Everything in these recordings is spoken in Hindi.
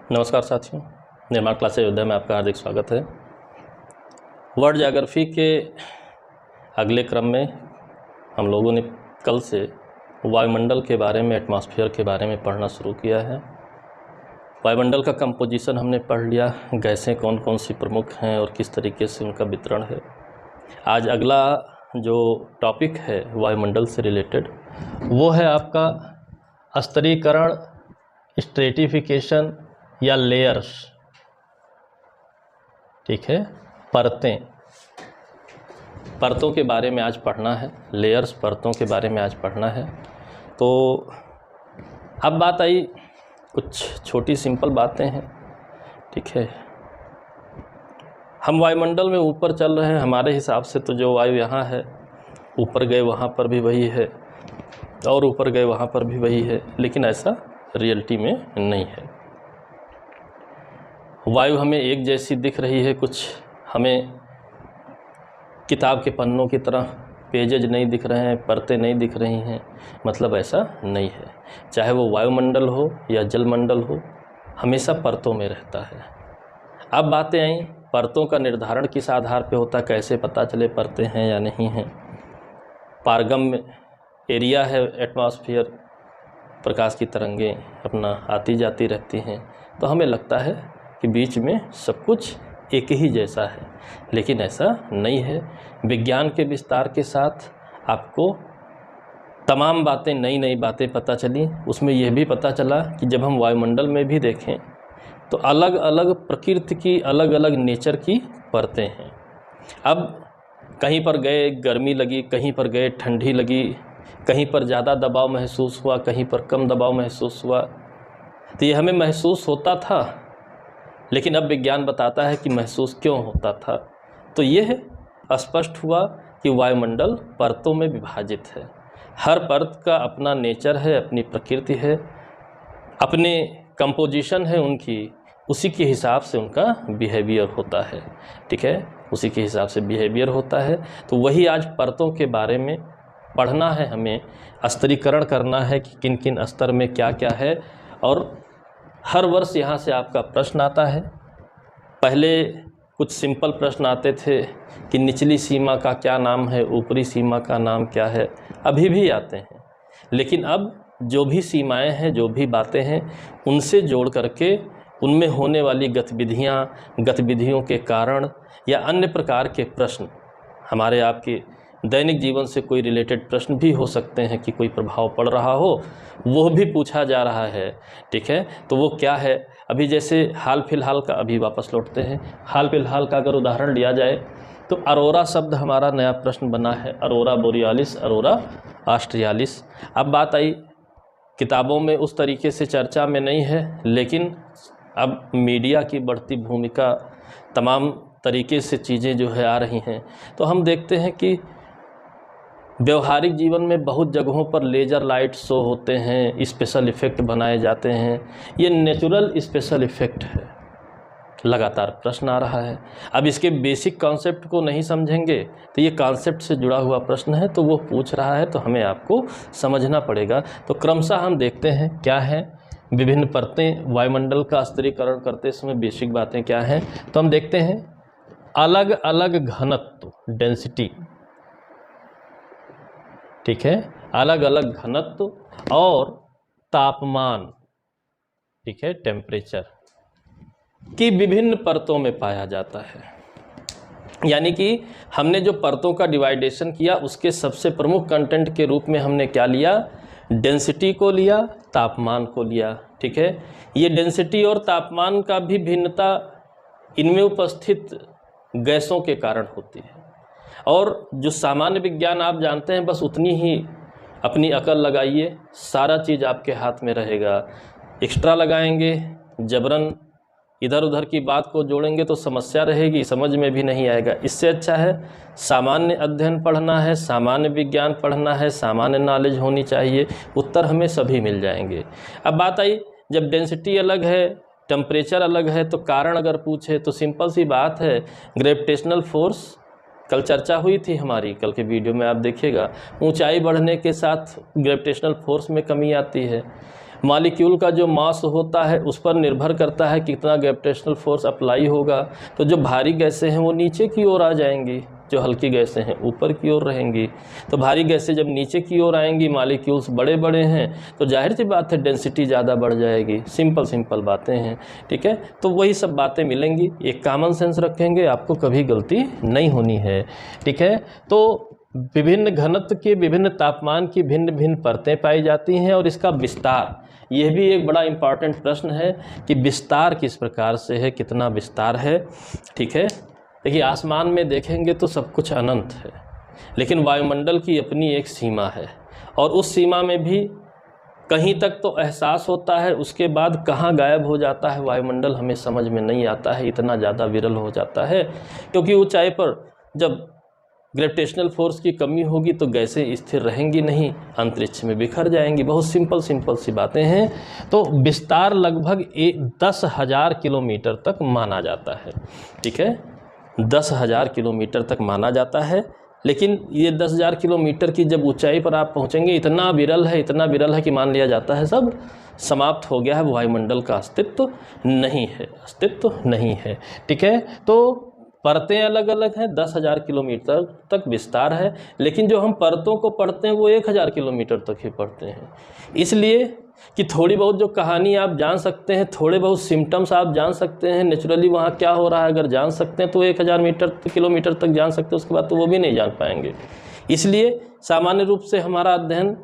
नमस्कार साथियों, निर्माण क्लास अयोध्या में आपका हार्दिक स्वागत है। वर्ल्ड ज्योग्राफी के अगले क्रम में हम लोगों ने कल से वायुमंडल के बारे में, एटमॉस्फेयर के बारे में पढ़ना शुरू किया है। वायुमंडल का कंपोजिशन हमने पढ़ लिया, गैसें कौन कौन सी प्रमुख हैं और किस तरीके से उनका वितरण है। आज अगला जो टॉपिक है वायुमंडल से रिलेटेड वो है आपका स्तरीकरण, स्ट्रेटिफिकेशन या लेयर्स। ठीक है, परतों के बारे में आज पढ़ना है। लेयर्स, परतों के बारे में आज पढ़ना है। तो अब बात आई, कुछ छोटी सिंपल बातें हैं। ठीक है, हम वायुमंडल में ऊपर चल रहे हैं, हमारे हिसाब से तो जो वायु यहाँ है, ऊपर गए वहाँ पर भी वही है और ऊपर गए वहाँ पर भी वही है, लेकिन ऐसा रियलिटी में नहीं है। वायु हमें एक जैसी दिख रही है, कुछ हमें किताब के पन्नों की तरह पेजेज नहीं दिख रहे हैं, परतें नहीं दिख रही हैं, मतलब ऐसा नहीं है। चाहे वो वायुमंडल हो या जलमंडल हो, हमेशा परतों में रहता है। अब बातें आई, परतों का निर्धारण किस आधार पे होता है, कैसे पता चले परतें हैं या नहीं हैं। पारगम एरिया है एटमॉस्फेयर, प्रकाश की तरंगें अपना आती जाती रहती हैं, तो हमें लगता है कि बीच में सब कुछ एक ही जैसा है, लेकिन ऐसा नहीं है। विज्ञान के विस्तार के साथ आपको तमाम बातें, नई नई बातें पता चली। उसमें यह भी पता चला कि जब हम वायुमंडल में भी देखें तो अलग अलग प्रकृति की, अलग अलग नेचर की परतें हैं। अब कहीं पर गए गर्मी लगी, कहीं पर गए ठंडी लगी, कहीं पर ज़्यादा दबाव महसूस हुआ, कहीं पर कम दबाव महसूस हुआ। तो ये हमें महसूस होता था, लेकिन अब विज्ञान बताता है कि महसूस क्यों होता था। तो यह स्पष्ट हुआ कि वायुमंडल परतों में विभाजित है। हर परत का अपना नेचर है, अपनी प्रकृति है, अपने कंपोजिशन है उनकी, उसी के हिसाब से उनका बिहेवियर होता है। ठीक है, उसी के हिसाब से बिहेवियर होता है। तो वही आज परतों के बारे में पढ़ना है, हमें स्तरीकरण करना है कि किन किन स्तर में क्या क्या है। और हर वर्ष यहाँ से आपका प्रश्न आता है। पहले कुछ सिंपल प्रश्न आते थे कि निचली सीमा का क्या नाम है, ऊपरी सीमा का नाम क्या है, अभी भी आते हैं। लेकिन अब जो भी सीमाएं हैं, जो भी बातें हैं, उनसे जोड़ करके उनमें होने वाली गतिविधियाँ, गतिविधियों के कारण या अन्य प्रकार के प्रश्न, हमारे आपके दैनिक जीवन से कोई रिलेटेड प्रश्न भी हो सकते हैं कि कोई प्रभाव पड़ रहा हो, वो भी पूछा जा रहा है। ठीक है, तो वो क्या है। अभी जैसे हाल फिलहाल का, अभी वापस लौटते हैं, हाल फिलहाल का अगर उदाहरण लिया जाए तो अरोरा शब्द हमारा नया प्रश्न बना है। अरोरा बोरियालिस, अरोरा ऑस्ट्रियालिस। अब बात आई, किताबों में उस तरीके से चर्चा में नहीं है, लेकिन अब मीडिया की बढ़ती भूमिका, तमाम तरीके से चीज़ें जो है आ रही हैं, तो हम देखते हैं कि व्यवहारिक जीवन में बहुत जगहों पर लेज़र लाइट शो होते हैं, स्पेशल इफ़ेक्ट बनाए जाते हैं। ये नेचुरल स्पेशल इफ़ेक्ट है। लगातार प्रश्न आ रहा है। अब इसके बेसिक कॉन्सेप्ट को नहीं समझेंगे तो ये कॉन्सेप्ट से जुड़ा हुआ प्रश्न है, तो वो पूछ रहा है, तो हमें आपको समझना पड़ेगा। तो क्रमशः हम देखते हैं क्या है विभिन्न परतें। वायुमंडल का स्तरीकरण करते समय बेसिक बातें क्या हैं, तो हम देखते हैं अलग अलग घनत्व, डेंसिटी। ठीक है, अलग अलग घनत्व और तापमान, ठीक है, टेम्परेचर की विभिन्न परतों में पाया जाता है। यानी कि हमने जो परतों का डिवाइडेशन किया, उसके सबसे प्रमुख कंटेंट के रूप में हमने क्या लिया, डेंसिटी को लिया, तापमान को लिया। ठीक है, ये डेंसिटी और तापमान का भी भिन्नता इनमें उपस्थित गैसों के कारण होती है। और जो सामान्य विज्ञान आप जानते हैं, बस उतनी ही अपनी अकल लगाइए, सारा चीज़ आपके हाथ में रहेगा। एक्स्ट्रा लगाएंगे, जबरन इधर उधर की बात को जोड़ेंगे तो समस्या रहेगी, समझ में भी नहीं आएगा। इससे अच्छा है सामान्य अध्ययन पढ़ना है, सामान्य विज्ञान पढ़ना है, सामान्य नॉलेज होनी चाहिए, उत्तर हमें सभी मिल जाएंगे। अब बात आई, जब डेंसिटी अलग है, टेम्परेचर अलग है, तो कारण अगर पूछे तो सिंपल सी बात है, ग्रेविटेशनल फोर्स कल चर्चा हुई थी हमारी, कल के वीडियो में आप देखिएगा। ऊंचाई बढ़ने के साथ ग्रेविटेशनल फोर्स में कमी आती है। मॉलिक्यूल का जो मास होता है उस पर निर्भर करता है कितना ग्रेविटेशनल फोर्स अप्लाई होगा। तो जो भारी गैसें हैं वो नीचे की ओर आ जाएंगी, जो हल्की गैसें हैं ऊपर की ओर रहेंगी। तो भारी गैसें जब नीचे की ओर आएंगी, मॉलिक्यूल्स बड़े बड़े हैं, तो जाहिर सी बात है डेंसिटी ज़्यादा बढ़ जाएगी। सिंपल बातें हैं, ठीक है। तो वही सब बातें मिलेंगी, एक कॉमन सेंस रखेंगे, आपको कभी गलती नहीं होनी है, ठीक है। तो विभिन्न घनत्व के विभिन्न तापमान की भिन्न भिन्न परतें पाई जाती हैं, और इसका विस्तार, यह भी एक बड़ा इम्पॉर्टेंट प्रश्न है कि विस्तार किस प्रकार से है, कितना विस्तार है, ठीक है। देखिए, आसमान में देखेंगे तो सब कुछ अनंत है, लेकिन वायुमंडल की अपनी एक सीमा है, और उस सीमा में भी कहीं तक तो एहसास होता है, उसके बाद कहाँ गायब हो जाता है वायुमंडल हमें समझ में नहीं आता है, इतना ज़्यादा विरल हो जाता है। क्योंकि ऊंचाई पर जब ग्रेविटेशनल फोर्स की कमी होगी तो गैसें स्थिर रहेंगी नहीं, अंतरिक्ष में बिखर जाएंगी। बहुत सिंपल सी बातें हैं। तो विस्तार लगभग 10,000 किलोमीटर तक माना जाता है, ठीक है। 10,000 किलोमीटर तक माना जाता है, लेकिन ये 10,000 किलोमीटर की जब ऊंचाई पर आप पहुंचेंगे, इतना विरल है कि मान लिया जाता है सब समाप्त हो गया है, वायुमंडल का अस्तित्व नहीं है, ठीक है। तो परतें अलग अलग हैं, 10,000 किलोमीटर तक विस्तार है, लेकिन जो हम परतों को पढ़ते हैं वो 1,000 किलोमीटर तक ही पढ़ते हैं। इसलिए कि थोड़ी बहुत जो कहानी आप जान सकते हैं, थोड़े बहुत सिम्टम्स आप जान सकते हैं, नेचुरली वहाँ क्या हो रहा है अगर जान सकते हैं तो 1,000 किलोमीटर तक जान सकते हैं, उसके बाद तो वो भी नहीं जान पाएंगे। इसलिए सामान्य रूप से हमारा अध्ययन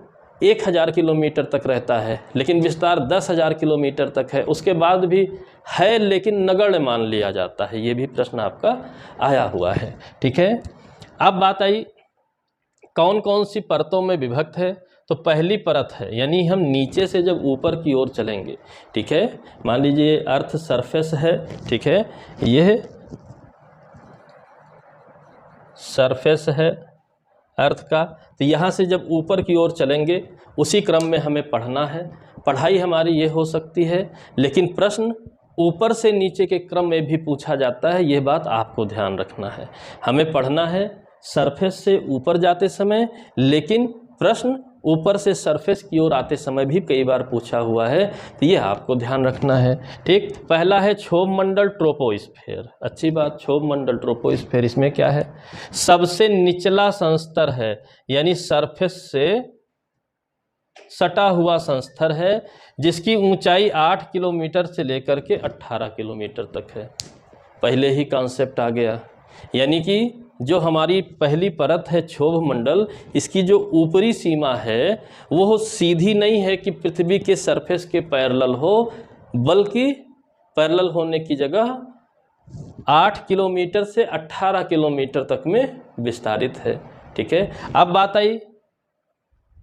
1,000 किलोमीटर तक रहता है, लेकिन विस्तार 10,000 किलोमीटर तक है। उसके बाद भी है लेकिन नगण्य मान लिया जाता है, ये भी प्रश्न आपका आया हुआ है, ठीक है। अब बात आई कौन कौन सी परतों में विभक्त है। तो पहली परत है, यानी हम नीचे से जब ऊपर की ओर चलेंगे, ठीक है, मान लीजिए अर्थ सरफेस है, ठीक है, यह सरफेस है अर्थ का। तो यहाँ से जब ऊपर की ओर चलेंगे उसी क्रम में हमें पढ़ना है। पढ़ाई हमारी ये हो सकती है, लेकिन प्रश्न ऊपर से नीचे के क्रम में भी पूछा जाता है, ये बात आपको ध्यान रखना है। हमें पढ़ना है सरफेस से ऊपर जाते समय, लेकिन प्रश्न ऊपर से सरफेस की ओर आते समय भी कई बार पूछा हुआ है, तो ये आपको ध्यान रखना है, ठीक। पहला है क्षोभ मंडल ट्रोपोस्फेयर। अच्छी बात, क्षोभ मंडल ट्रोपोस्फेयर, इसमें क्या है, सबसे निचला संस्तर है, यानी सरफेस से सटा हुआ संस्तर है, जिसकी ऊंचाई 8 किलोमीटर से लेकर के 18 किलोमीटर तक है। पहले ही कॉन्सेप्ट आ गया, यानी कि जो हमारी पहली परत है क्षोभ मंडल, इसकी जो ऊपरी सीमा है वो सीधी नहीं है कि पृथ्वी के सरफेस के पैरेलल हो, बल्कि पैरेलल होने की जगह 8 किलोमीटर से 18 किलोमीटर तक में विस्तारित है, ठीक है। अब बात आई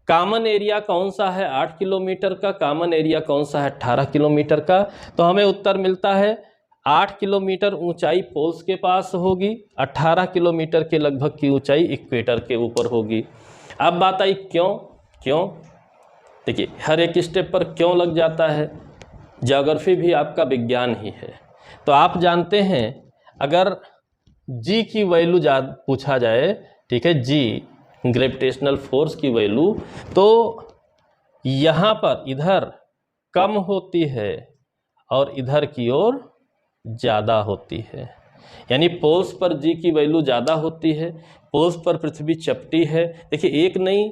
कॉमन एरिया कौन सा है 8 किलोमीटर का, कॉमन एरिया कौन सा है 18 किलोमीटर का। तो हमें उत्तर मिलता है 8 किलोमीटर ऊंचाई पोल्स के पास होगी, 18 किलोमीटर के लगभग की ऊंचाई इक्वेटर के ऊपर होगी। अब बात आई क्यों, देखिए हर एक स्टेप पर क्यों लग जाता है, ज्योग्राफी भी आपका विज्ञान ही है। तो आप जानते हैं अगर जी की वैल्यू पूछा जाए, ठीक है, जी ग्रेविटेशनल फोर्स की वैल्यू, तो यहाँ पर इधर कम होती है और इधर की ओर ज़्यादा होती है, यानी पोल्स पर जी की वैल्यू ज़्यादा होती है, पोल्स पर पृथ्वी चपटी है। देखिए एक नहीं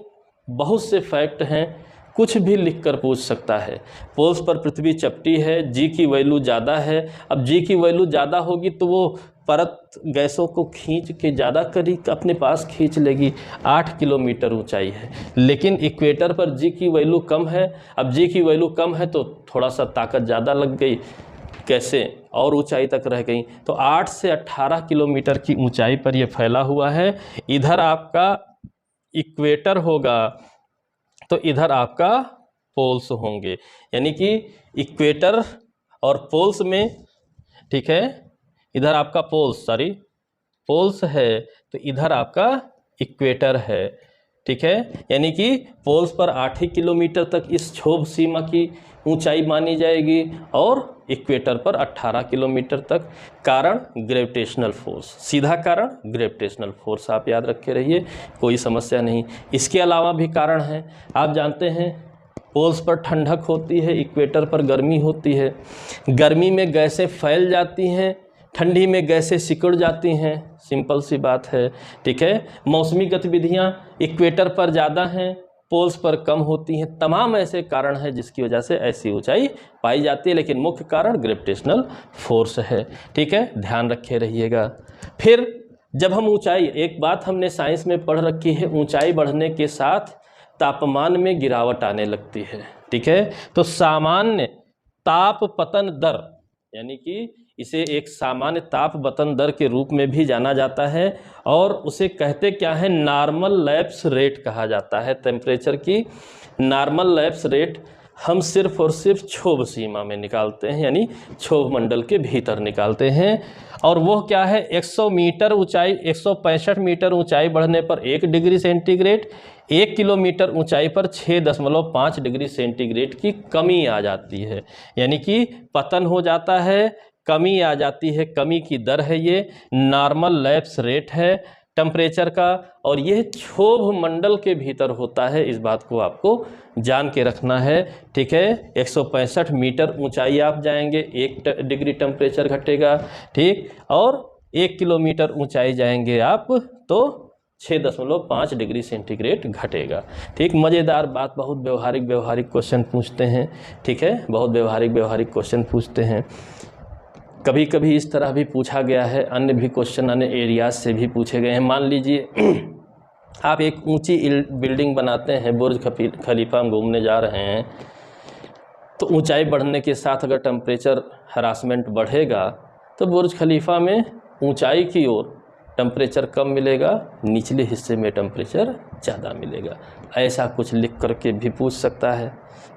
बहुत से फैक्ट हैं, कुछ भी लिखकर पूछ सकता है। पोल्स पर पृथ्वी चपटी है, जी की वैल्यू ज़्यादा है। अब जी की वैल्यू ज़्यादा होगी तो वो परत गैसों को खींच के ज़्यादा करीब अपने पास खींच लेगी। 8 किलोमीटर ऊंचाई है, लेकिन इक्वेटर पर जी की वैल्यू कम है। अब जी की वैल्यू कम है तो थोड़ा सा ताकत ज़्यादा लग गई, कैसे और ऊंचाई तक रह गई। तो 8 से 18 किलोमीटर की ऊंचाई पर यह फैला हुआ है। इधर आपका इक्वेटर होगा तो इधर आपका पोल्स होंगे, यानी कि इक्वेटर और पोल्स में, ठीक है, इधर आपका पोल्स है तो इधर आपका इक्वेटर है, ठीक है। यानी कि पोल्स पर 8 ही किलोमीटर तक इस क्षोभ सीमा की ऊंचाई मानी जाएगी और इक्वेटर पर 18 किलोमीटर तक। कारण ग्रेविटेशनल फोर्स, सीधा कारण ग्रेविटेशनल फोर्स, आप याद रखे रहिए, कोई समस्या नहीं। इसके अलावा भी कारण है। आप जानते हैं पोल्स पर ठंडक होती है, इक्वेटर पर गर्मी होती है। गर्मी में गैसें फैल जाती हैं, ठंडी में गैसें सिकुड़ जाती हैं, सिंपल सी बात है, ठीक है। मौसमी गतिविधियां इक्वेटर पर ज़्यादा हैं, पोल्स पर कम होती हैं। तमाम ऐसे कारण हैं जिसकी वजह से ऐसी ऊंचाई पाई जाती है, लेकिन मुख्य कारण ग्रेविटेशनल फोर्स है, ठीक है, ध्यान रखे रहिएगा। फिर जब हम ऊंचाई, एक बात हमने साइंस में पढ़ रखी है, ऊंचाई बढ़ने के साथ तापमान में गिरावट आने लगती है, ठीक है। तो सामान्य ताप पतन दर, यानी कि इसे एक सामान्य ताप पतन दर के रूप में भी जाना जाता है, और उसे कहते क्या है, नॉर्मल लैप्स रेट कहा जाता है। टेम्परेचर की नॉर्मल लैप्स रेट हम सिर्फ और सिर्फ क्षोभ सीमा में निकालते हैं, यानी क्षोभ मंडल के भीतर निकालते हैं। और वो क्या है, 100 मीटर ऊंचाई, 165 मीटर ऊंचाई बढ़ने पर 1 डिग्री सेंटीग्रेड, 1 किलोमीटर ऊंचाई पर 6.5 डिग्री सेंटीग्रेड की कमी आ जाती है, यानी कि पतन हो जाता है, कमी आ जाती है। कमी की दर है ये, नॉर्मल लैप्स रेट है टेम्परेचर का, और यह क्षोभ मंडल के भीतर होता है। इस बात को आपको जान के रखना है, ठीक है। 165 मीटर ऊंचाई आप जाएंगे, 1 डिग्री टेम्परेचर घटेगा, ठीक, और 1 किलोमीटर ऊंचाई जाएंगे आप तो 6.5 डिग्री सेंटीग्रेड घटेगा, ठीक। मज़ेदार बात, बहुत व्यवहारिक क्वेश्चन पूछते हैं, ठीक है, बहुत व्यवहारिक क्वेश्चन पूछते हैं। कभी कभी इस तरह भी पूछा गया है, अन्य भी क्वेश्चन अन्य एरियाज से भी पूछे गए हैं। मान लीजिए आप एक ऊंची बिल्डिंग बनाते हैं, बुर्ज खलीफा में घूमने जा रहे हैं, तो ऊंचाई बढ़ने के साथ अगर टेम्परेचर हरासमेंट बढ़ेगा तो बुर्ज खलीफा में ऊंचाई की ओर टेम्परेचर कम मिलेगा, निचले हिस्से में टेम्परेचर ज़्यादा मिलेगा। ऐसा कुछ लिख करके भी पूछ सकता है,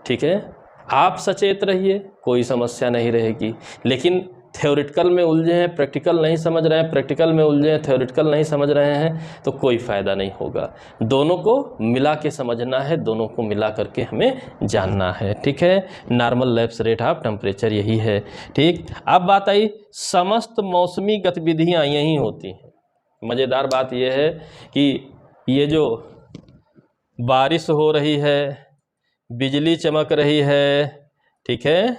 ठीक है। आप सचेत रहिए, कोई समस्या नहीं रहेगी। लेकिन थ्योरेटिकल में उलझे हैं, प्रैक्टिकल नहीं समझ रहे हैं, प्रैक्टिकल में उलझे हैं, थ्योरेटिकल नहीं समझ रहे हैं, तो कोई फ़ायदा नहीं होगा। दोनों को मिला के समझना है, दोनों को मिला करके हमें जानना है, ठीक है। Normal lapse rate of temperature यही है, ठीक। अब बात आई, समस्त मौसमी गतिविधियाँ यही होती हैं। मज़ेदार बात यह है कि ये जो बारिश हो रही है, बिजली चमक रही है, ठीक है,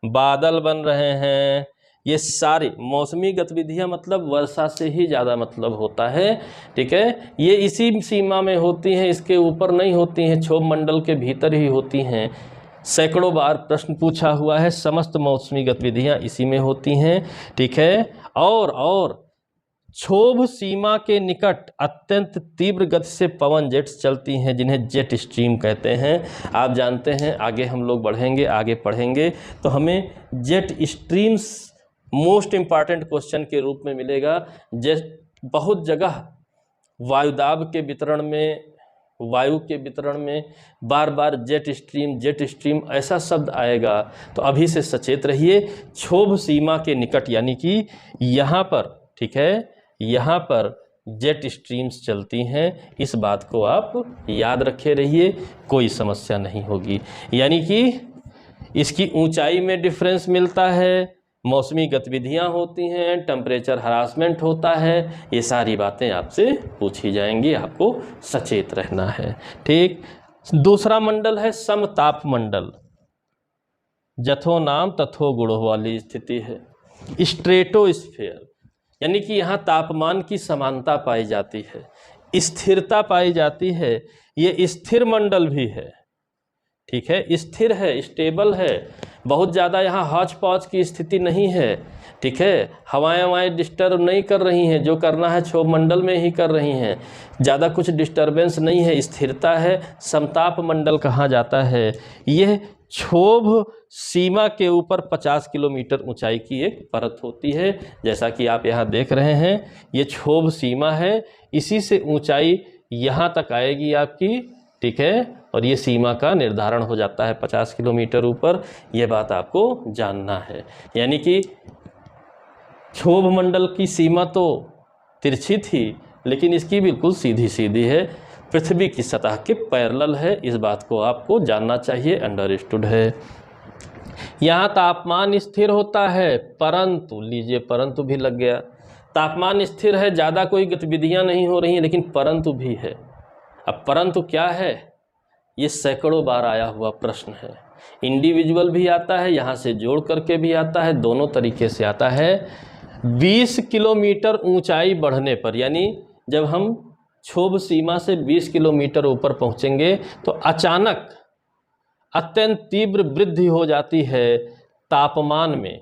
बादल बन रहे हैं, ये सारी मौसमी गतिविधियां मतलब वर्षा से ही ज़्यादा मतलब होता है, ठीक है। ये इसी सीमा में होती हैं, इसके ऊपर नहीं होती हैं, क्षोभ मंडल के भीतर ही होती हैं। सैकड़ों बार प्रश्न पूछा हुआ है, समस्त मौसमी गतिविधियां इसी में होती हैं, ठीक है। और क्षोभ सीमा के निकट अत्यंत तीव्र गति से पवन जेट्स चलती हैं, जिन्हें जेट स्ट्रीम कहते हैं। आप जानते हैं, आगे हम लोग बढ़ेंगे, आगे पढ़ेंगे तो हमें jet streams most important question के रूप में मिलेगा। बहुत जगह वायुदाब के वितरण में, वायु के वितरण में बार बार जेट स्ट्रीम ऐसा शब्द आएगा, तो अभी से सचेत रहिए। क्षोभ सीमा के निकट यानी कि यहाँ पर, ठीक है, यहाँ पर जेट स्ट्रीम्स चलती हैं, इस बात को आप याद रखे रहिए, कोई समस्या नहीं होगी। यानी कि इसकी ऊंचाई में डिफरेंस मिलता है, मौसमी गतिविधियां होती हैं, टेम्परेचर हरासमेंट होता है, ये सारी बातें आपसे पूछी जाएंगी, आपको सचेत रहना है, ठीक। दूसरा मंडल है समताप मंडल, जथो नाम तथो गुणों वाली स्थिति है। स्ट्रेटोस्फीयर यानी कि यहाँ तापमान की समानता पाई जाती है, स्थिरता पाई जाती है, ये स्थिर मंडल भी है, ठीक है, स्थिर है, स्टेबल है, बहुत ज़्यादा यहाँ हौच पौच की स्थिति नहीं है, ठीक है। हवाएं डिस्टर्ब नहीं कर रही हैं, जो करना है क्षोभ मंडल में ही कर रही हैं, ज़्यादा कुछ डिस्टर्बेंस नहीं है, स्थिरता है, समताप मंडल कहा जाता है। यह क्षोभ सीमा के ऊपर 50 किलोमीटर ऊंचाई की एक परत होती है, जैसा कि आप यहाँ देख रहे हैं, ये क्षोभ सीमा है, इसी से ऊंचाई यहाँ तक आएगी आपकी, ठीक है, और ये सीमा का निर्धारण हो जाता है 50 किलोमीटर ऊपर। ये बात आपको जानना है, यानी कि क्षोभ मंडल की सीमा तो तिरछी थी, लेकिन इसकी बिल्कुल सीधी सीधी है, पृथ्वी की सतह के पैरेलल है, इस बात को आपको जानना चाहिए, अंडरस्टूड है। यहाँ तापमान स्थिर होता है, परंतु, लीजिए परंतु भी लग गया, तापमान स्थिर है, ज़्यादा कोई गतिविधियाँ नहीं हो रही हैं, लेकिन परंतु भी है। अब परंतु क्या है, ये सैकड़ों बार आया हुआ प्रश्न है। इंडिविजुअल भी आता है, यहाँ से जोड़ करके भी आता है, दोनों तरीके से आता है। 20 किलोमीटर ऊंचाई बढ़ने पर, यानी जब हम क्षोभ सीमा से 20 किलोमीटर ऊपर पहुँचेंगे तो अचानक अत्यंत तीव्र वृद्धि हो जाती है तापमान में,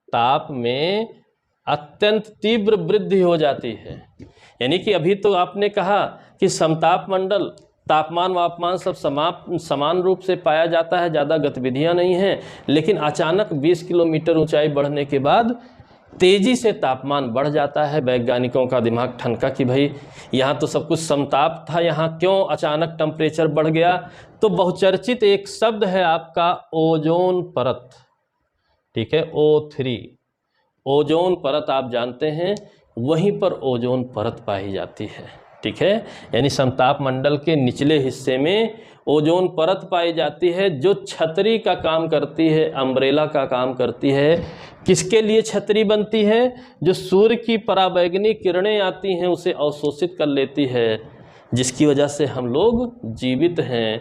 ताप में अत्यंत तीव्र वृद्धि हो जाती है। यानी कि अभी तो आपने कहा कि समताप मंडल, तापमान वापमान सब समान रूप से पाया जाता है, ज़्यादा गतिविधियां नहीं हैं, लेकिन अचानक 20 किलोमीटर ऊंचाई बढ़ने के बाद तेज़ी से तापमान बढ़ जाता है। वैज्ञानिकों का दिमाग ठनका कि भाई यहाँ तो सब कुछ समताप था, यहाँ क्यों अचानक टेम्परेचर बढ़ गया। तो बहुचर्चित एक शब्द है आपका ओजोन परत, ठीक है, O3, ओजोन परत आप जानते हैं, वहीं पर ओजोन परत पाई जाती है, ठीक है। यानी समताप मंडल के निचले हिस्से में ओजोन परत पाई जाती है, जो छतरी का काम करती है, अम्ब्रेला का काम करती है। किसके लिए छतरी बनती है? जो सूर्य की पराबैंगनी किरणें आती हैं उसे अवशोषित कर लेती है, जिसकी वजह से हम लोग जीवित हैं,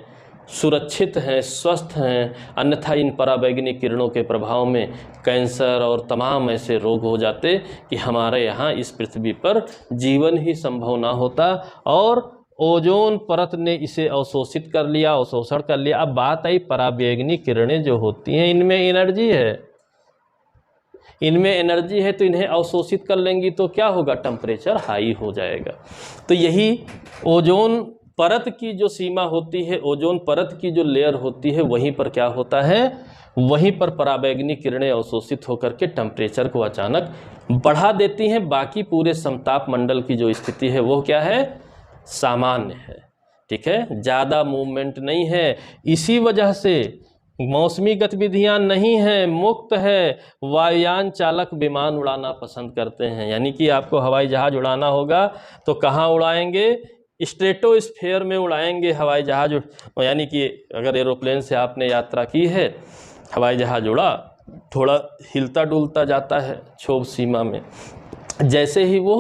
सुरक्षित हैं, स्वस्थ हैं। अन्यथा इन पराबैंगनी किरणों के प्रभाव में कैंसर और तमाम ऐसे रोग हो जाते कि हमारे यहाँ इस पृथ्वी पर जीवन ही संभव ना होता। और ओजोन परत ने इसे अवशोषित कर लिया, अवशोषण कर लिया। अब बात आई पराबैंगनी किरणें जो होती हैं, इनमें एनर्जी है, इनमें एनर्जी है, तो इन्हें अवशोषित कर लेंगी तो क्या होगा? टेम्परेचर हाई हो जाएगा। तो यही ओजोन परत की जो सीमा होती है, ओजोन परत की जो लेयर होती है, वहीं पर क्या होता है? वहीं पर पराबैंगनी किरणें अवशोषित होकर के टेम्परेचर को अचानक बढ़ा देती हैं। बाकी पूरे समताप मंडल की जो स्थिति है वो क्या है? सामान्य है, ठीक है, ज़्यादा मूवमेंट नहीं है। इसी वजह से मौसमी गतिविधियां नहीं हैं, मुक्त है। वायुयान चालक विमान उड़ाना पसंद करते हैं। यानी कि आपको हवाई जहाज़ उड़ाना होगा तो कहाँ उड़ाएंगे? स्ट्रेटोस्फीयर में उड़ाएंगे हवाई जहाज़। यानी कि अगर एरोप्लेन से आपने यात्रा की है, हवाई जहाज़ उड़ा, थोड़ा हिलता डुलता जाता है क्षोभ सीमा में, जैसे ही वो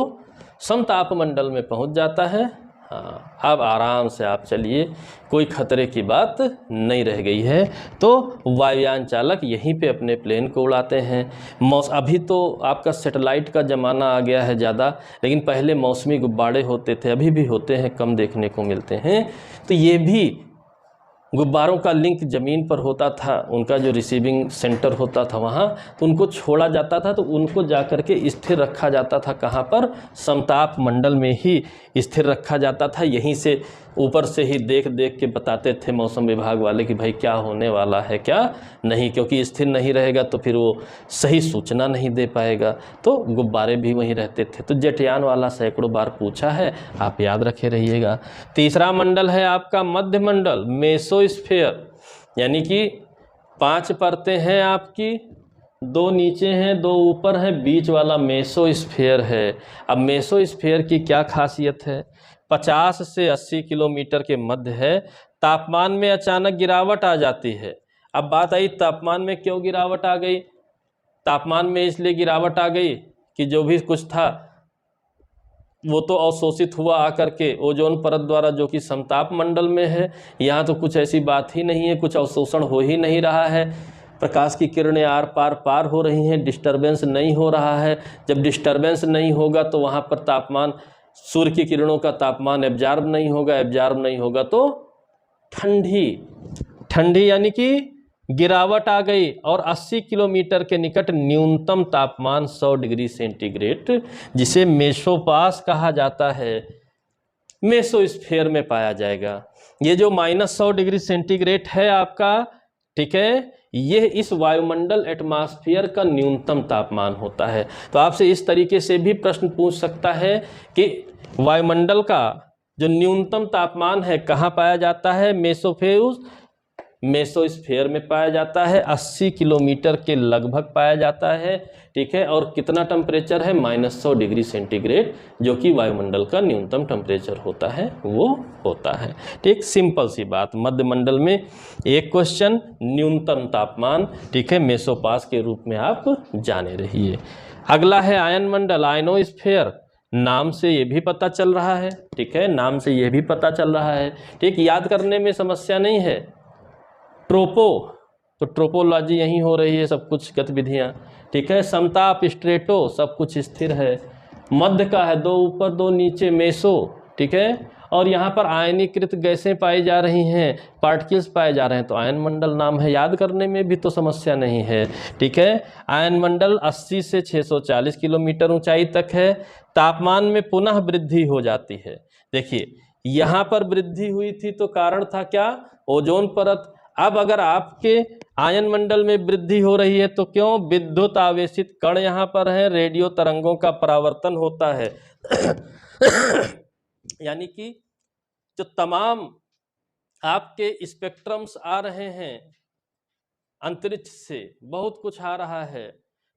समताप मंडल में पहुंच जाता है, हाँ, अब आराम से आप चलिए, कोई खतरे की बात नहीं रह गई है। तो वायुयान चालक यहीं पे अपने प्लेन को उड़ाते हैं। अभी तो आपका सैटेलाइट का ज़माना आ गया है ज़्यादा, लेकिन पहले मौसमी गुब्बारे होते थे, अभी भी होते हैं, कम देखने को मिलते हैं। तो ये भी गुब्बारों का लिंक ज़मीन पर होता था, उनका जो रिसीविंग सेंटर होता था वहाँ, तो उनको छोड़ा जाता था, तो उनको जाकर के स्थिर रखा जाता था। कहाँ पर? समताप मंडल में ही स्थिर रखा जाता था। यहीं से ऊपर से ही देख देख के बताते थे मौसम विभाग वाले कि भाई क्या होने वाला है क्या नहीं, क्योंकि स्थिर नहीं रहेगा तो फिर वो सही सूचना नहीं दे पाएगा। तो गुब्बारे भी वहीं रहते थे। तो जेटयान वाला सैकड़ों बार पूछा है, आप याद रखे रहिएगा। तीसरा मंडल है आपका मध्य मंडल, मेसोस्फीयर, यानी कि 5 परतें हैं आपकी, 2 नीचे हैं, 2 ऊपर हैं, बीच वाला मेसोस्फीयर है। अब मेसोस्फीयर की क्या खासियत है? 50 से 80 किलोमीटर के मध्य है। तापमान में अचानक गिरावट आ जाती है। अब बात आई तापमान में क्यों गिरावट आ गई? तापमान में इसलिए गिरावट आ गई कि जो भी कुछ था वो तो अवशोषित हुआ आकर के ओजोन परत द्वारा, जो कि समताप मंडल में है। यहाँ तो कुछ ऐसी बात ही नहीं है, कुछ अवशोषण हो ही नहीं रहा है, प्रकाश की किरणें आर पार हो रही हैं, डिस्टर्बेंस नहीं हो रहा है। जब डिस्टर्बेंस नहीं होगा तो वहाँ पर तापमान, सूर्य की किरणों का तापमान एब्जॉर्ब नहीं होगा, एब्जॉर्ब नहीं होगा तो ठंडी यानी कि गिरावट आ गई। और 80 किलोमीटर के निकट न्यूनतम तापमान 100 डिग्री सेंटीग्रेड, जिसे मेसोपास कहा जाता है, मेसोस्फीयर में पाया जाएगा। ये जो -100 डिग्री सेंटीग्रेड है आपका, ठीक है, ये इस वायुमंडल एटमॉस्फेयर का न्यूनतम तापमान होता है। तो आपसे इस तरीके से भी प्रश्न पूछ सकता है कि वायुमंडल का जो न्यूनतम तापमान है कहाँ पाया जाता है? मेसोस्फीयर में पाया जाता है, 80 किलोमीटर के लगभग पाया जाता है, ठीक है। और कितना टेम्परेचर है? -100 डिग्री सेंटीग्रेड, जो कि वायुमंडल का न्यूनतम टेम्परेचर होता है, वो होता है, ठीक। सिंपल सी बात, मध्य मंडल में एक क्वेश्चन, न्यूनतम तापमान, ठीक है, मेसोपास के रूप में आप जाने रहिए। अगला है आयन मंडल, आयनोस्फीयर, नाम से ये भी पता चल रहा है, ठीक है, नाम से ये भी पता चल रहा है, ठीक, याद करने में समस्या नहीं है। ट्रोपो, तो ट्रोपोलॉजी यहीं हो रही है सब कुछ गतिविधियाँ, ठीक है। समताप, स्ट्रेटो, सब कुछ स्थिर है। मध्य का है, दो ऊपर दो नीचे, मेसो, ठीक है। और यहाँ पर आयनीकृत गैसें पाई जा रही हैं, पार्टिकल्स पाए जा रहे हैं, तो आयन मंडल नाम है, याद करने में भी तो समस्या नहीं है, ठीक है। आयन मंडल 80 से 640 किलोमीटर ऊंचाई तक है। तापमान में पुनः वृद्धि हो जाती है। देखिए यहाँ पर वृद्धि हुई थी तो कारण था क्या, ओजोन परत। अब अगर आपके आयन मंडल में वृद्धि हो रही है तो क्यों, विद्युत आवेशित कण यहाँ पर है, रेडियो तरंगों का परावर्तन होता है। यानी कि जो तमाम आपके स्पेक्ट्रम्स आ रहे हैं अंतरिक्ष से, बहुत कुछ आ रहा है,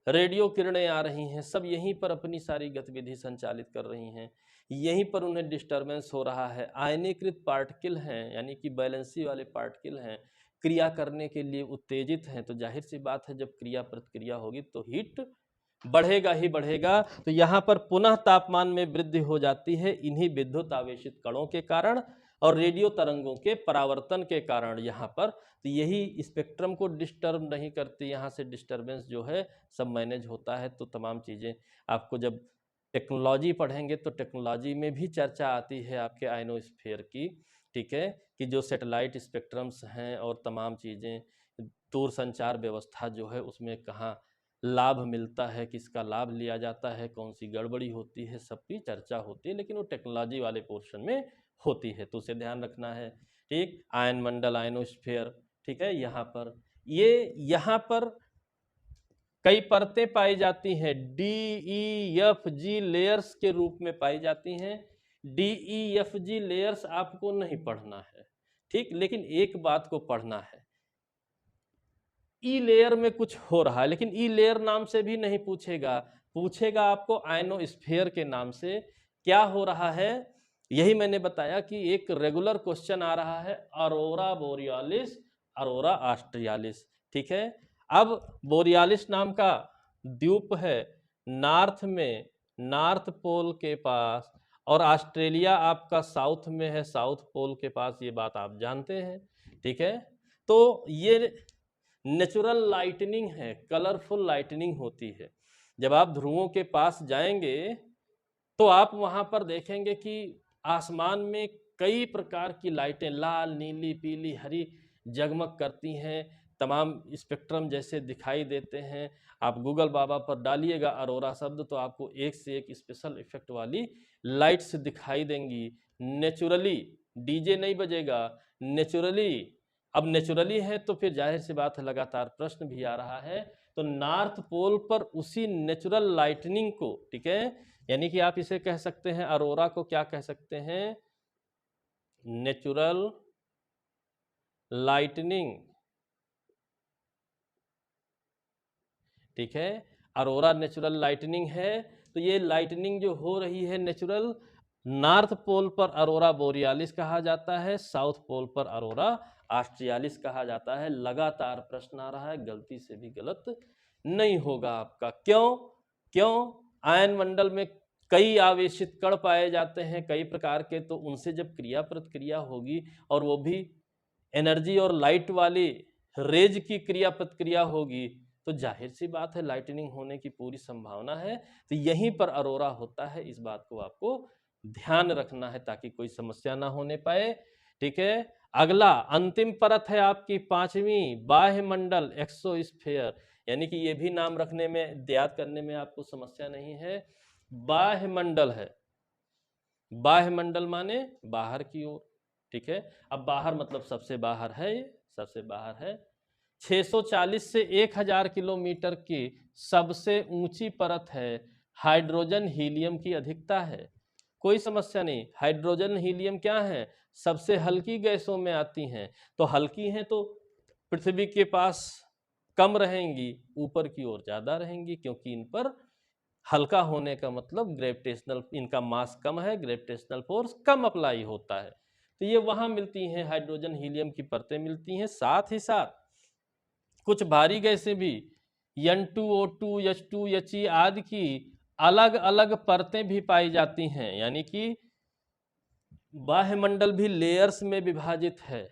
रेडियो किरणें आ रही हैं, सब यहीं पर अपनी सारी गतिविधि संचालित कर रही हैं, यहीं पर उन्हें डिस्टरबेंस हो रहा है। आयनीकृत पार्टिकल हैं, यानी कि बैलेंसी वाले पार्टिकल हैं, क्रिया करने के लिए उत्तेजित हैं, तो जाहिर सी बात है जब क्रिया प्रतिक्रिया होगी तो हीट बढ़ेगा ही बढ़ेगा। तो यहाँ पर पुनः तापमान में वृद्धि हो जाती है इन्हीं विद्युत आवेशित कणों के कारण और रेडियो तरंगों के परावर्तन के कारण यहाँ पर। तो यही स्पेक्ट्रम को डिस्टर्ब नहीं करती, यहाँ से डिस्टरबेंस जो है सब मैनेज होता है। तो तमाम चीज़ें आपको जब टेक्नोलॉजी पढ़ेंगे तो टेक्नोलॉजी में भी चर्चा आती है आपके आयनोस्फीयर की, ठीक है, कि जो सैटेलाइट स्पेक्ट्रम्स हैं और तमाम चीज़ें, दूर संचार व्यवस्था जो है उसमें कहाँ लाभ मिलता है, किसका लाभ लिया जाता है, कौन सी गड़बड़ी होती है, सबकी चर्चा होती है, लेकिन वो टेक्नोलॉजी वाले पोर्शन में होती है, तो उसे ध्यान रखना है, ठीक। आयन मंडल, आयनोस्फीयर, ठीक है। यहाँ पर कई परतें पाई जाती हैं, DEFG लेयर्स के रूप में पाई जाती हैं। DEFG लेयर्स आपको नहीं पढ़ना है, ठीक, लेकिन एक बात को पढ़ना है, ई लेयर में कुछ हो रहा है, लेकिन ई लेयर नाम से भी नहीं पूछेगा, पूछेगा आपको आयनोस्फीयर के नाम से क्या हो रहा है। यही मैंने बताया कि एक रेगुलर क्वेश्चन आ रहा है, अरोरा बोरियालिस, अरोरा ऑस्ट्रियालिस, ठीक है। अब बोरियालिस नाम का द्वीप है नॉर्थ में, नॉर्थ पोल के पास, और ऑस्ट्रेलिया आपका साउथ में है, साउथ पोल के पास, ये बात आप जानते हैं, ठीक है। तो ये नेचुरल लाइटनिंग है, कलरफुल लाइटनिंग होती है। जब आप ध्रुवों के पास जाएंगे तो आप वहां पर देखेंगे कि आसमान में कई प्रकार की लाइटें, लाल, नीली, पीली, हरी, जगमग करती हैं, तमाम स्पेक्ट्रम जैसे दिखाई देते हैं। आप गूगल बाबा पर डालिएगा अरोरा शब्द तो आपको एक से एक स्पेशल इफेक्ट वाली लाइट्स दिखाई देंगी। नेचुरली, डीजे नहीं बजेगा, नेचुरली। अब नेचुरली है तो फिर जाहिर सी बात है लगातार प्रश्न भी आ रहा है, तो नॉर्थ पोल पर उसी नेचुरल लाइटनिंग को, ठीक है, यानी कि आप इसे कह सकते हैं अरोरा को क्या कह सकते हैं, नेचुरल लाइटनिंग, ठीक है। अरोरा नेचुरल लाइटनिंग है। तो ये लाइटनिंग जो हो रही है नेचुरल, नॉर्थ पोल पर अरोरा बोरियालिस कहा जाता है, साउथ पोल पर अरोरा ऑस्ट्रियालिस कहा जाता है। लगातार प्रश्न आ रहा है, गलती से भी गलत नहीं होगा आपका। क्यों आयन मंडल में कई आवेशित कण पाए जाते हैं कई प्रकार के, तो उनसे जब क्रिया प्रतिक्रिया होगी और वो भी एनर्जी और लाइट वाली रेज की क्रिया प्रतिक्रिया होगी तो जाहिर सी बात है लाइटनिंग होने की पूरी संभावना है। तो यहीं पर अरोरा होता है, इस बात को आपको ध्यान रखना है ताकि कोई समस्या ना होने पाए, ठीक है। अगला अंतिम परत है आपकी पांचवी, बाह्य मंडल, एक्सोस्फीयर, यानी कि ये भी नाम रखने में, याद करने में आपको समस्या नहीं है। बाह्य मंडल है, बाह्य मंडल माने बाहर की ओर, ठीक है। अब बाहर मतलब सबसे बाहर है, ये सबसे बाहर है। 640 से 1000 किलोमीटर की सबसे ऊंची परत है, हाइड्रोजन हीलियम की अधिकता है, कोई समस्या नहीं। हाइड्रोजन हीलियम क्या है, सबसे हल्की गैसों में आती हैं, तो हल्की हैं तो पृथ्वी के पास कम रहेंगी, ऊपर की ओर ज़्यादा रहेंगी, क्योंकि इन पर हल्का होने का मतलब ग्रेविटेशनल, इनका मास कम है, ग्रेविटेशनल फोर्स कम अप्लाई होता है, तो ये वहाँ मिलती हैं, हाइड्रोजन हीलियम की परतें मिलती हैं। साथ ही साथ कुछ भारी गैसें भी N2O2 H2 He आदि की अलग अलग परतें भी पाई जाती हैं, यानी कि बाह्यमंडल भी लेयर्स में विभाजित है।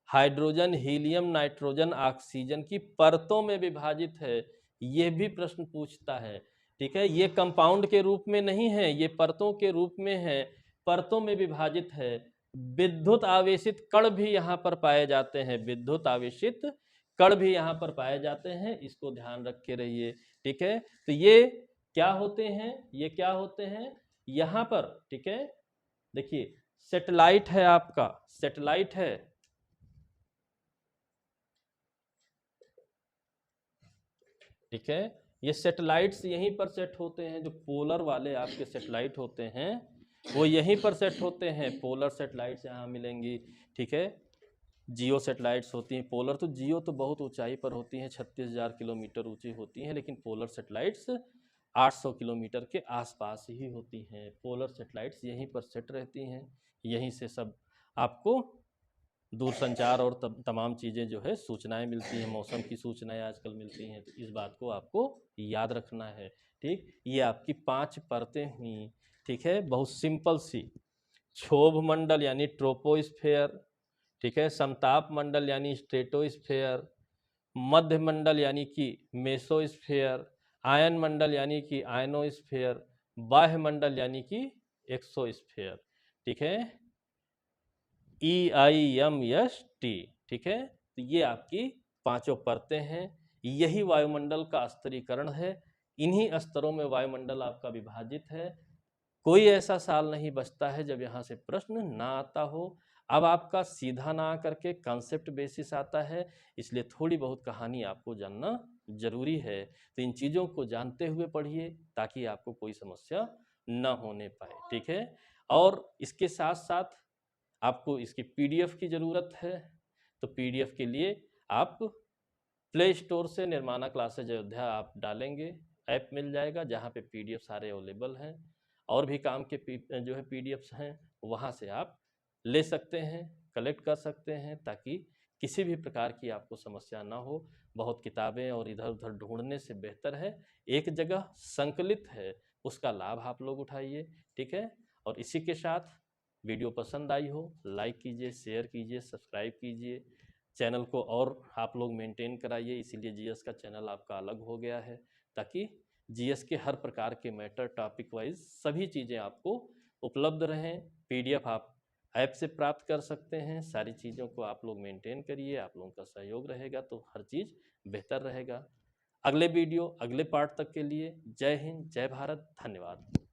हाइड्रोजन, हीलियम, नाइट्रोजन, ऑक्सीजन की परतों में विभाजित है। यह भी प्रश्न पूछता है। ठीक है, ये कंपाउंड के रूप में नहीं है, ये परतों के रूप में है, परतों में विभाजित है। विद्युत आवेशित कण भी यहाँ पर पाए जाते हैं, विद्युत आवेशित कण भी यहाँ पर पाए जाते हैं, इसको ध्यान रख के रहिए। ठीक है, तो ये क्या होते हैं, ये क्या होते हैं यहाँ पर। ठीक है, देखिए सैटेलाइट है, आपका सैटेलाइट है, ठीक है, ये सैटेलाइट्स यहीं पर सेट होते हैं, जो पोलर वाले आपके सैटेलाइट होते हैं वो यहीं पर सेट होते हैं। पोलर सैटेलाइट्स यहाँ मिलेंगी। ठीक है, जियो सैटेलाइट्स होती हैं। पोलर तो जियो तो बहुत ऊंचाई पर होती हैं, 36,000 किलोमीटर ऊंची होती हैं, लेकिन पोलर सैटेलाइट्स 800 किलोमीटर के आसपास ही होती हैं। पोलर सैटेलाइट्स यहीं पर सेट रहती हैं, यहीं से सब आपको दूरसंचार और तमाम चीज़ें जो है सूचनाएं मिलती हैं, मौसम की सूचनाएं आजकल मिलती हैं। तो इस बात को आपको याद रखना है। ठीक, ये आपकी 5 परतें हुई। ठीक है, बहुत सिंपल सी। क्षोभ मंडल यानी ट्रोपोस्फेयर, ठीक है, समताप मंडल यानी स्ट्रेटोस्फेयर, मध्य मंडल यानी कि मेसोस्फेयर, आयन मंडल यानी कि आयनोस्फेयर, बाह्य मंडल यानी कि एक्सोस्फेयर। ठीक है, EIMST। ठीक है, तो ये आपकी 5 परतें हैं। यही वायुमंडल का स्तरीकरण है। इन्हीं स्तरों में वायुमंडल आपका विभाजित है। कोई ऐसा साल नहीं बचता है जब यहाँ से प्रश्न ना आता हो। अब आपका सीधा ना आकर के कॉन्सेप्ट बेसिस आता है, इसलिए थोड़ी बहुत कहानी आपको जानना जरूरी है। तो इन चीज़ों को जानते हुए पढ़िए ताकि आपको कोई समस्या न होने पाए। ठीक है, और इसके साथ साथ आपको इसकी PDF की ज़रूरत है, तो PDF के लिए आप प्ले स्टोर से निर्माणा क्लासेज अयोध्या आप डालेंगे, ऐप मिल जाएगा जहाँ पे PDF सारे अवेलेबल हैं, और भी काम के जो है PDFs हैं वहाँ से आप ले सकते हैं, कलेक्ट कर सकते हैं, ताकि किसी भी प्रकार की आपको समस्या ना हो। बहुत किताबें और इधर उधर ढूंढने से बेहतर है एक जगह संकलित है, उसका लाभ आप लोग उठाइए। ठीक है, और इसी के साथ वीडियो पसंद आई हो लाइक कीजिए, शेयर कीजिए, सब्सक्राइब कीजिए, चैनल को और आप लोग मेंटेन कराइए। इसीलिए GS का चैनल आपका अलग हो गया है, ताकि GS के हर प्रकार के मैटर, टॉपिक वाइज सभी चीज़ें आपको उपलब्ध रहें। PDF आप ऐप से प्राप्त कर सकते हैं। सारी चीज़ों को आप लोग मेंटेन करिए, आप लोगों का सहयोग रहेगा तो हर चीज़ बेहतर रहेगा। अगले वीडियो, अगले पार्ट तक के लिए जय हिंद, जय भारत, धन्यवाद।